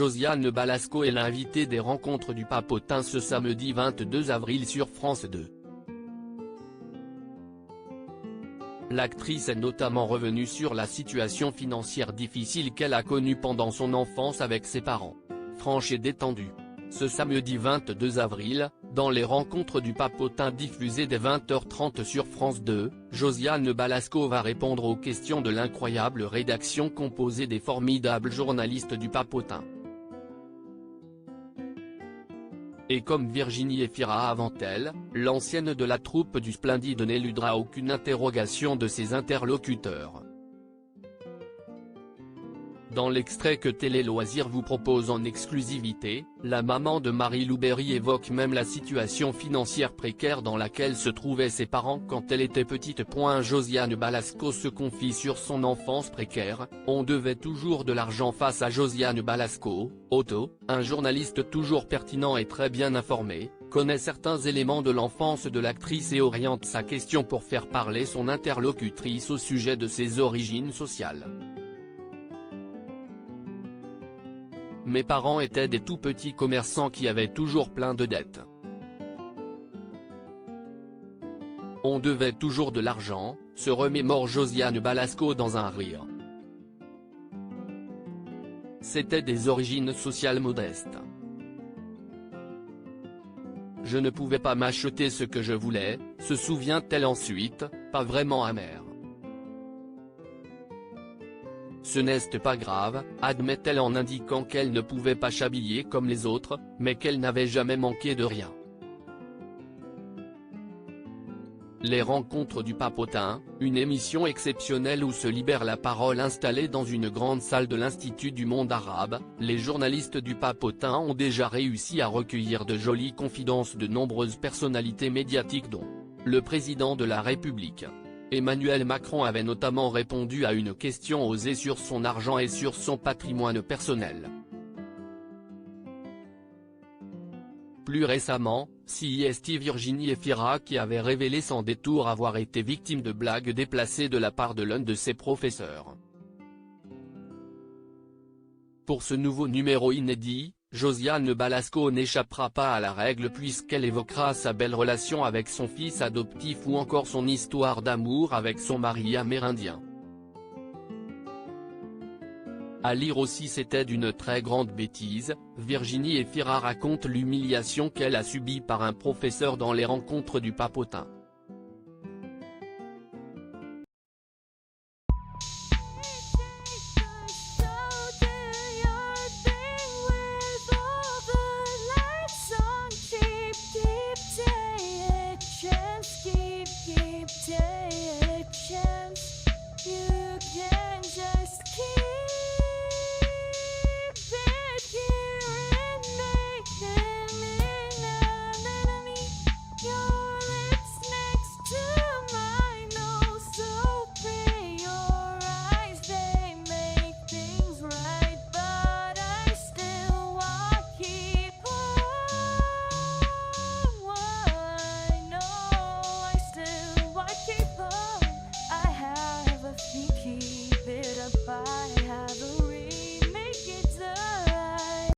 Josiane Balasco est l'invitée des rencontres du Papotin ce samedi 22 avril sur France 2. L'actrice est notamment revenue sur la situation financière difficile qu'elle a connue pendant son enfance avec ses parents. Franche et détendue. Ce samedi 22 avril, dans les rencontres du Papotin diffusées dès 20h30 sur France 2, Josiane Balasco va répondre aux questions de l'incroyable rédaction composée des formidables journalistes du Papotin. Et comme Virginie Efira avant elle, l'ancienne de la troupe du Splendide n'éludera aucune interrogation de ses interlocuteurs. Dans l'extrait que Télé Loisirs vous propose en exclusivité, la maman de Marie-Lou Berry évoque même la situation financière précaire dans laquelle se trouvaient ses parents quand elle était petite. Josiane Balasco se confie sur son enfance précaire. On devait toujours de l'argent face à Josiane Balasco. Otto, un journaliste toujours pertinent et très bien informé, connaît certains éléments de l'enfance de l'actrice et oriente sa question pour faire parler son interlocutrice au sujet de ses origines sociales. Mes parents étaient des tout petits commerçants qui avaient toujours plein de dettes. On devait toujours de l'argent, se remémore Josiane Balasco dans un rire. C'était des origines sociales modestes. Je ne pouvais pas m'acheter ce que je voulais, se souvient-elle ensuite, pas vraiment amère. Ce n'est pas grave, admet-elle en indiquant qu'elle ne pouvait pas s'habiller comme les autres, mais qu'elle n'avait jamais manqué de rien. Les rencontres du Papotin, une émission exceptionnelle où se libère la parole installée dans une grande salle de l'Institut du monde arabe, les journalistes du Papotin ont déjà réussi à recueillir de jolies confidences de nombreuses personnalités médiatiques dont le président de la République. Emmanuel Macron avait notamment répondu à une question osée sur son argent et sur son patrimoine personnel. Plus récemment, c'est Virginie Efira qui avait révélé sans détour avoir été victime de blagues déplacées de la part de l'un de ses professeurs. Pour ce nouveau numéro inédit, Josiane Balasco n'échappera pas à la règle puisqu'elle évoquera sa belle relation avec son fils adoptif ou encore son histoire d'amour avec son mari amérindien. À lire aussi C'était d'une très grande bêtise, Virginie Efira raconte l'humiliation qu'elle a subie par un professeur dans les rencontres du Papotin.